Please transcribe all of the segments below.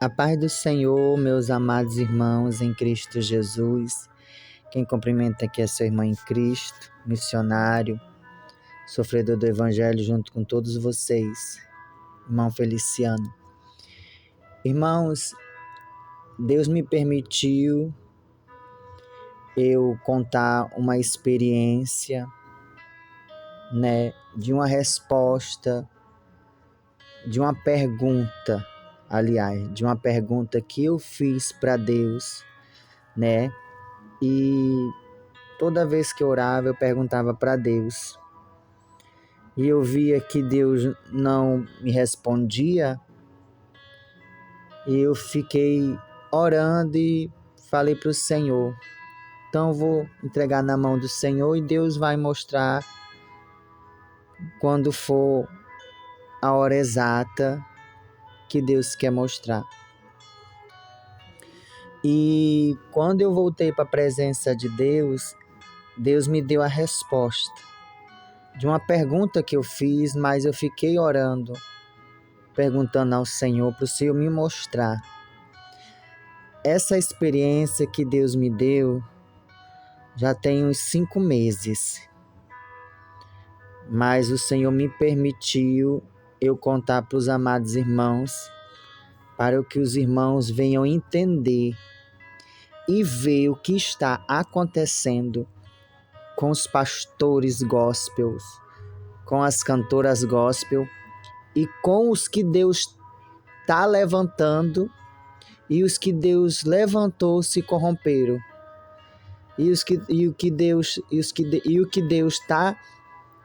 A paz do Senhor, meus amados irmãos em Cristo Jesus. Quem cumprimenta aqui é seu irmão em Cristo, missionário, sofredor do Evangelho junto com todos vocês, irmão Feliciano. Irmãos, Deus me permitiu eu contar uma experiência, de uma resposta, de uma pergunta, de uma pergunta que eu fiz para Deus, E toda vez que eu orava, eu perguntava para Deus. E eu via que Deus não me respondia. E eu fiquei orando e falei para o Senhor. Então eu vou entregar na mão do Senhor e Deus vai mostrar quando for a hora exata que Deus quer mostrar. E quando eu voltei para a presença de Deus, Deus me deu a resposta de uma pergunta que eu fiz, mas eu fiquei orando, perguntando ao Senhor para o Senhor me mostrar. Essa experiência que Deus me deu já tem uns 5 meses, mas o Senhor me permitiu eu contar para os amados irmãos, para que os irmãos venham entender e ver o que está acontecendo com os pastores gospels, com as cantoras gospel e com os que Deus está levantando e os que Deus levantou se corromperam. E o que Deus está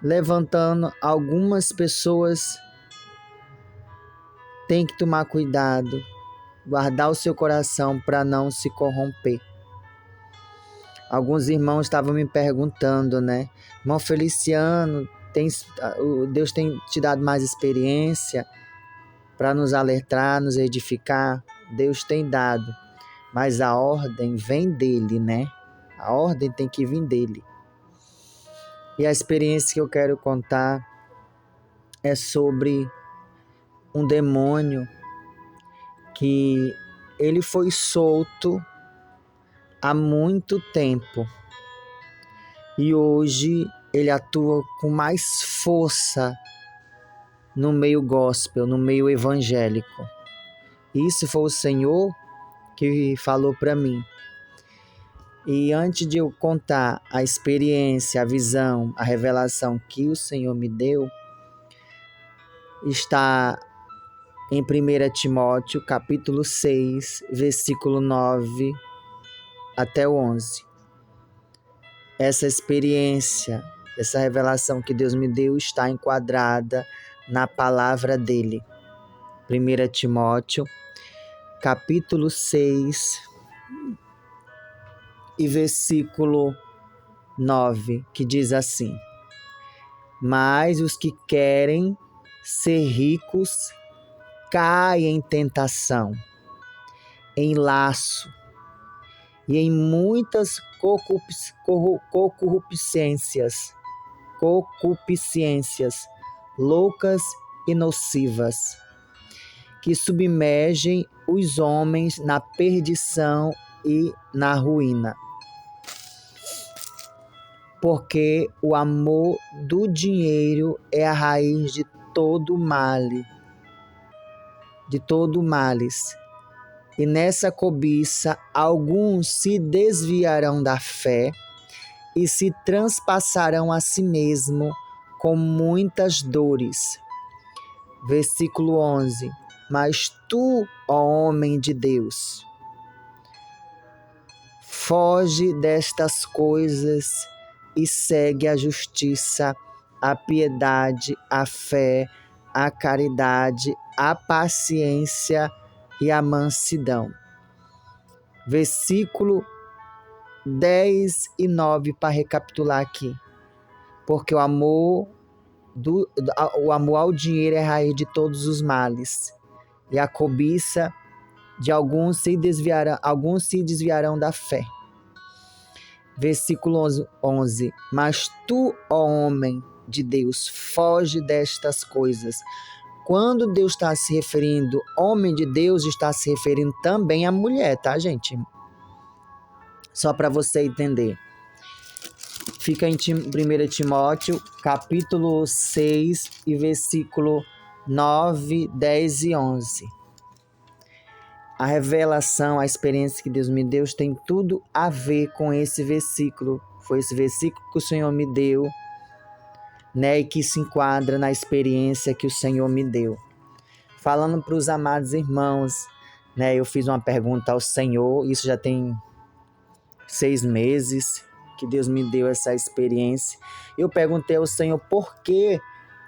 levantando, algumas pessoas têm que tomar cuidado, guardar o seu coração para não se corromper. Alguns irmãos estavam me perguntando, irmão Feliciano, Deus tem te dado mais experiência para nos alertar, nos edificar? Deus tem dado, mas a ordem vem dele, A ordem tem que vir dele. E a experiência que eu quero contar é sobre um demônio que ele foi solto há muito tempo e hoje ele atua com mais força no meio gospel, no meio evangélico. Isso foi o Senhor que falou para mim. E antes de eu contar a experiência, a visão, a revelação que o Senhor me deu, está em 1 Timóteo, capítulo 6, versículo 9 até o 11. Essa experiência, essa revelação que Deus me deu está enquadrada na palavra dele. 1 Timóteo, capítulo 6 e versículo 9, que diz assim: Mas os que querem ser ricos caem em tentação, em laço e em muitas concupiscências loucas e nocivas, que submergem os homens na perdição e na ruína. Porque o amor do dinheiro é a raiz de todo males. E nessa cobiça, alguns se desviarão da fé e se transpassarão a si mesmo com muitas dores. Versículo 11. Mas tu, ó homem de Deus, foge destas coisas e segue a justiça, a piedade, a fé, a caridade, a paciência e a mansidão. Versículo 10 e 9, para recapitular aqui. Porque o amor ao dinheiro é a raiz de todos os males, e a cobiça de alguns se desviarão da fé. Versículo 11. Mas tu, ó homem de Deus, foge destas coisas. quando Deus está se referindo, homem de Deus, está se referindo também à mulher, tá, gente? Só para você entender. Fica em 1 Timóteo, capítulo 6, e versículo 9, 10 e 11. A revelação, a experiência que Deus me deu tem tudo a ver com esse versículo. Foi esse versículo que o Senhor me deu, né, e que se enquadra na experiência que o Senhor me deu. Falando para os amados irmãos, né, eu fiz uma pergunta ao Senhor, isso já tem 6 meses que Deus me deu essa experiência. Eu perguntei ao Senhor por que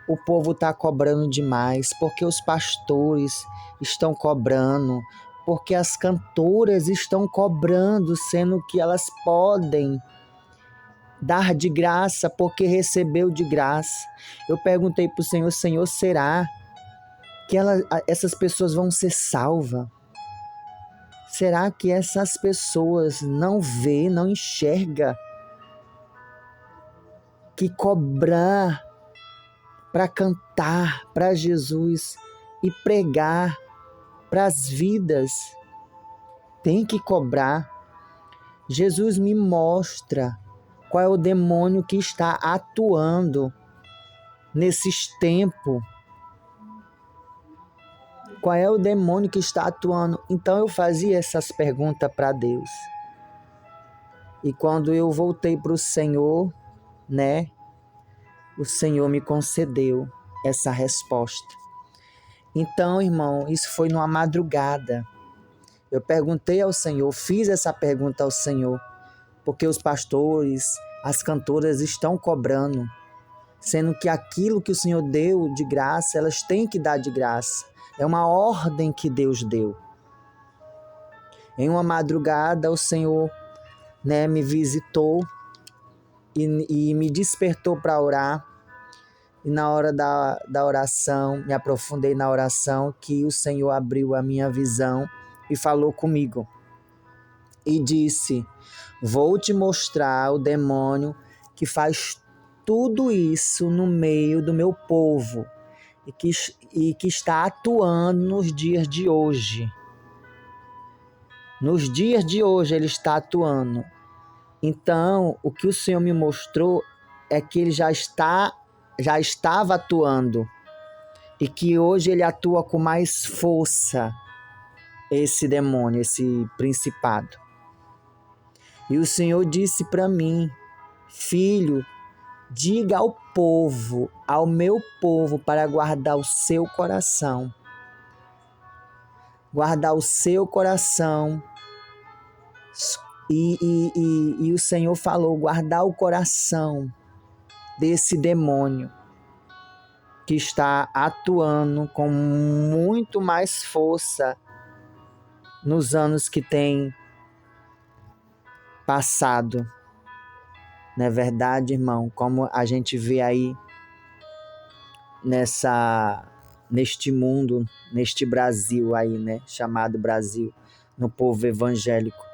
o povo está cobrando demais, por que os pastores estão cobrando, por que as cantoras estão cobrando, sendo que elas podem dar de graça porque recebeu de graça. Eu perguntei para o Senhor, Senhor, será que essas pessoas vão ser salvas? Será que essas pessoas não vê, não enxerga que cobrar para cantar para Jesus e pregar para as vidas tem que cobrar? Jesus me mostra qual é o demônio que está atuando nesses tempos. Qual é o demônio que está atuando? Então eu fazia essas perguntas para Deus. E quando eu voltei para o Senhor, né, o Senhor me concedeu essa resposta. Então, irmão, isso foi numa madrugada. Eu perguntei ao Senhor, fiz essa pergunta ao Senhor, porque os pastores, as cantoras estão cobrando, sendo que aquilo que o Senhor deu de graça, elas têm que dar de graça. É uma ordem que Deus deu. Em uma madrugada, o Senhor, né, me visitou e me despertou para orar. E na hora da oração, me aprofundei na oração, que o Senhor abriu a minha visão e falou comigo. E disse, vou te mostrar o demônio que faz tudo isso no meio do meu povo e que está atuando nos dias de hoje. Nos dias de hoje ele está atuando. Então, o que o Senhor me mostrou é que ele já estava atuando e que hoje ele atua com mais força, esse demônio, esse principado. E o Senhor disse para mim, filho, diga ao povo, ao meu povo, para guardar o seu coração. Guardar o seu coração. E o Senhor falou, guardar o coração desse demônio que está atuando com muito mais força nos anos que tem passado. Não é verdade, irmão? Como a gente vê aí neste mundo, neste Brasil aí, né? Chamado Brasil, no povo evangélico.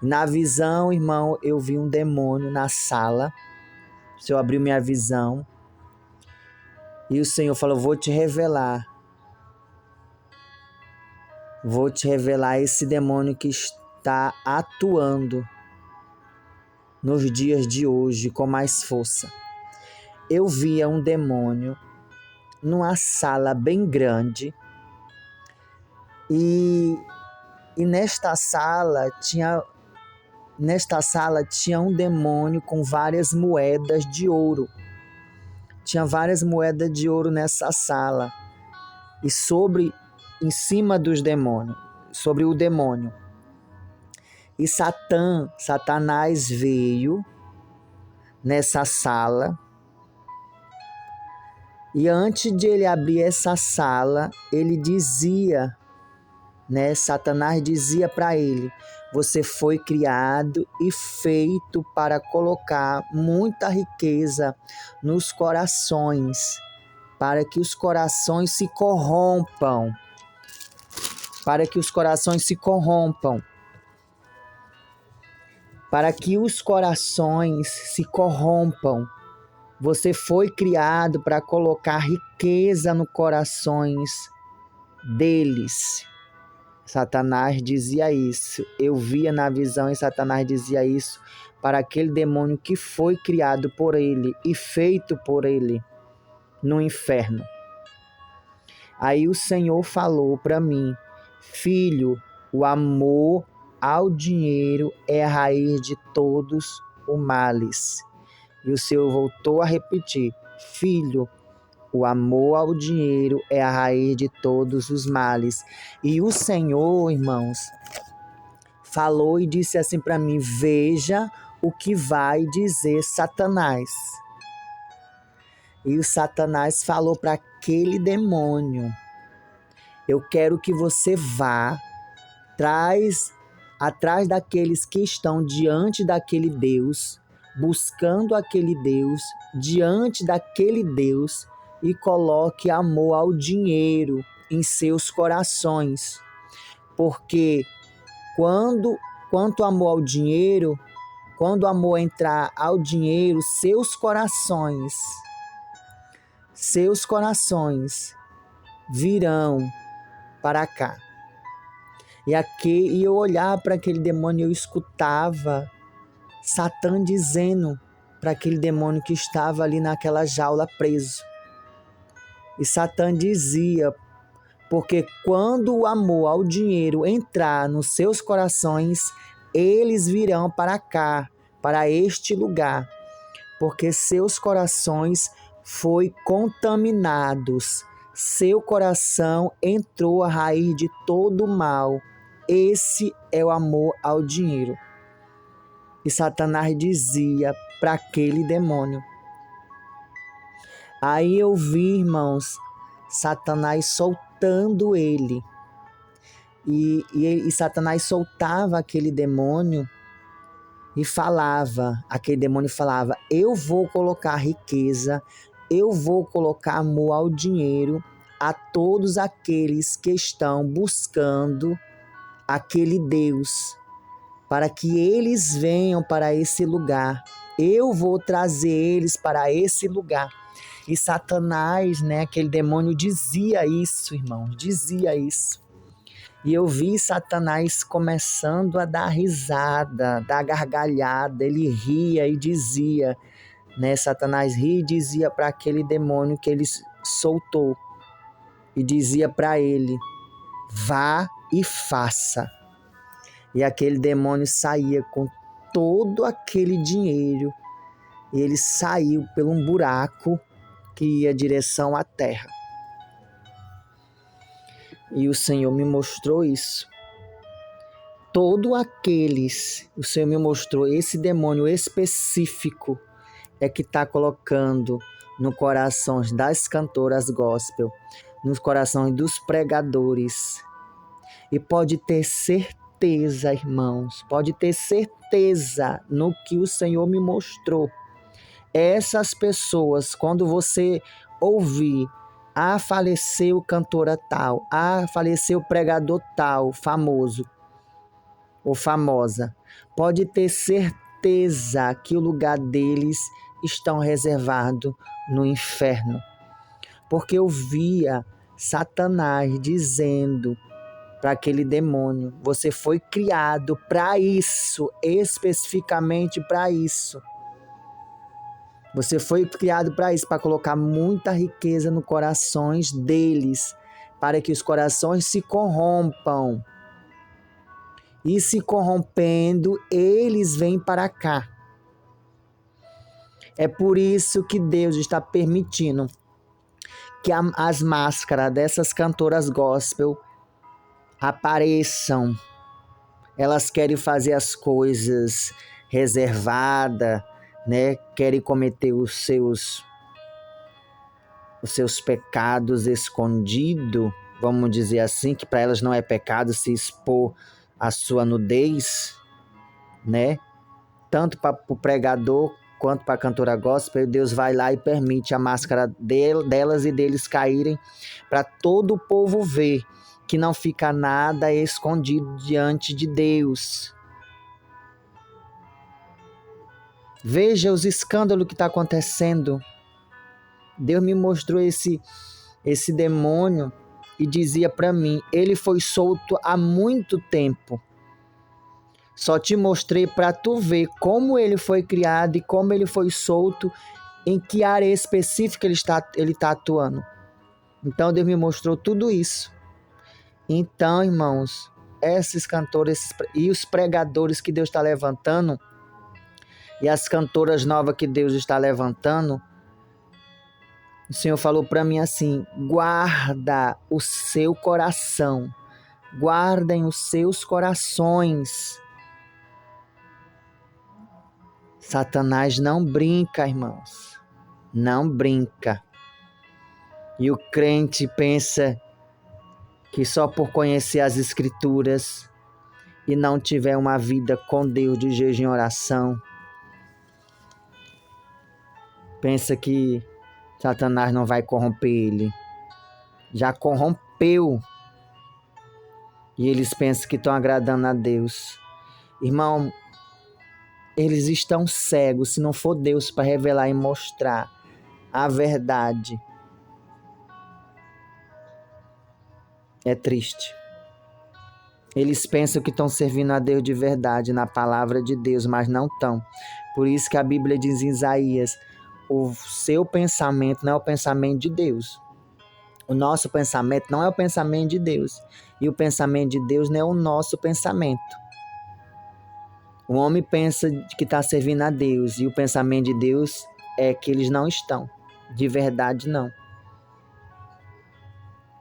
Na visão, irmão, eu vi um demônio na sala. O Senhor abriu minha visão. E o Senhor falou, vou te revelar. Vou te revelar esse demônio que está atuando nos dias de hoje com mais força. Eu via um demônio numa sala bem grande e nesta sala tinha um demônio com várias moedas de ouro. Tinha várias moedas de ouro nessa sala e em cima dos demônios, sobre o demônio. E Satanás veio nessa sala e antes de ele abrir essa sala, ele dizia, né? Satanás dizia para ele, você foi criado e feito para colocar muita riqueza nos corações, para que os corações se corrompam. Para que os corações se corrompam. Para que os corações se corrompam. Você foi criado para colocar riqueza no corações deles. Satanás dizia isso. Eu via na visão e Satanás dizia isso para aquele demônio que foi criado por ele e feito por ele no inferno. Aí o Senhor falou para mim: filho, o amor ao dinheiro é a raiz de todos os males. E o Senhor voltou a repetir: filho, o amor ao dinheiro é a raiz de todos os males. E o Senhor, irmãos, falou e disse assim para mim: veja o que vai dizer Satanás. E o Satanás falou para aquele demônio: eu quero que você vá atrás daqueles que estão diante daquele Deus, buscando aquele Deus, diante daquele Deus, e coloque amor ao dinheiro em seus corações. Porque quanto amor ao dinheiro, quando o amor entrar ao dinheiro, seus corações virão para cá. E eu olhava para aquele demônio e eu escutava Satã dizendo para aquele demônio que estava ali naquela jaula preso. E Satã dizia: porque quando o amor ao dinheiro entrar nos seus corações, eles virão para cá, para este lugar, porque seus corações foram contaminados. Seu coração entrou a raiz de todo o mal. Esse é o amor ao dinheiro. E Satanás dizia para aquele demônio. Aí eu vi, irmãos, Satanás soltando ele. E Satanás soltava aquele demônio e falava, aquele demônio falava: eu vou colocar riqueza, eu vou colocar amor ao dinheiro a todos aqueles que estão buscando aquele Deus, para que eles venham para esse lugar. Eu vou trazer eles para esse lugar. E Satanás, aquele demônio dizia isso, irmãos, dizia isso. E eu vi Satanás começando a dar risada, dar gargalhada, ele ria e dizia, Satanás ria e dizia para aquele demônio que ele soltou, e dizia para ele: vá e faça. E aquele demônio saía com todo aquele dinheiro, e ele saiu por um buraco que ia em direção à terra. E o Senhor me mostrou isso. O Senhor me mostrou esse demônio específico é que está colocando no coração das cantoras gospel, nos corações dos pregadores. E pode ter certeza, irmãos, pode ter certeza no que o Senhor me mostrou. Essas pessoas, quando você ouvir: faleceu cantora tal, faleceu pregador tal, famoso ou famosa, pode ter certeza que o lugar deles estão reservado no inferno. Porque eu via Satanás dizendo para aquele demônio: você foi criado para isso, especificamente para isso. Você foi criado para isso, para colocar muita riqueza nos corações deles, para que os corações se corrompam. E se corrompendo, eles vêm para cá. É por isso que Deus está permitindo que as máscaras dessas cantoras gospel apareçam. Elas querem fazer as coisas reservadas, querem cometer os seus pecados escondidos, vamos dizer assim, que para elas não é pecado se expor a sua nudez, tanto para o pregador quanto para a cantora gospel. Deus vai lá e permite a máscara delas e deles caírem para todo o povo ver que não fica nada escondido diante de Deus. Veja os escândalos que está acontecendo. Deus me mostrou esse demônio e dizia para mim, ele foi solto há muito tempo. Só te mostrei para tu ver como ele foi criado e como ele foi solto, em que área específica ele está atuando. Então Deus me mostrou tudo isso. Então, irmãos, esses cantores e os pregadores que Deus está levantando e as cantoras novas que Deus está levantando, o Senhor falou para mim assim, guarda o seu coração, guardem os seus corações. Satanás não brinca, irmãos, não brinca. E o crente pensa que só por conhecer as Escrituras e não tiver uma vida com Deus de jejum e oração, pensa que Satanás não vai corromper ele. Já corrompeu. E eles pensam que estão agradando a Deus. Irmão, eles estão cegos se não for Deus para revelar e mostrar a verdade. É triste. Eles pensam que estão servindo a Deus de verdade na palavra de Deus, mas não estão. Por isso que a Bíblia diz em Isaías, o seu pensamento não é o pensamento de Deus. O nosso pensamento não é o pensamento de Deus. E o pensamento de Deus não é o nosso pensamento. O homem pensa que está servindo a Deus e o pensamento de Deus é que eles não estão. De verdade, não.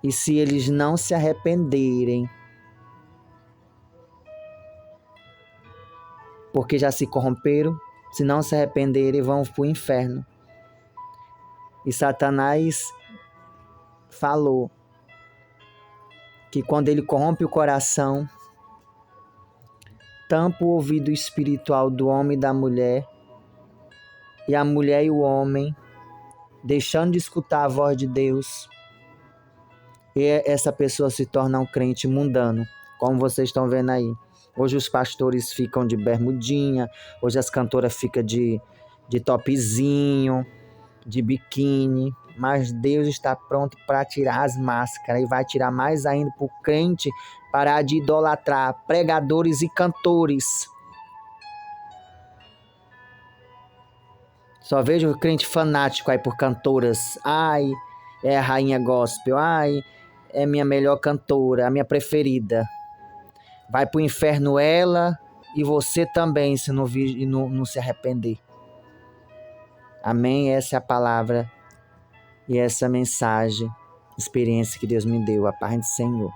E se eles não se arrependerem, porque já se corromperam, se não se arrependerem, vão para o inferno. E Satanás falou que quando ele corrompe o coração, tampa o ouvido espiritual do homem e da mulher, e a mulher e o homem, deixando de escutar a voz de Deus, e essa pessoa se torna um crente mundano, como vocês estão vendo aí. Hoje os pastores ficam de bermudinha, hoje as cantoras ficam de topzinho, de biquíni, mas Deus está pronto para tirar as máscaras e vai tirar mais ainda para o crente parar de idolatrar pregadores e cantores. Só vejo o crente fanático aí por cantoras. Ai, é a rainha gospel. Ai, é minha melhor cantora, a minha preferida. Vai pro inferno ela e você também, se não se arrepender. Amém? Essa é a palavra e essa mensagem, experiência que Deus me deu. A paz do Senhor.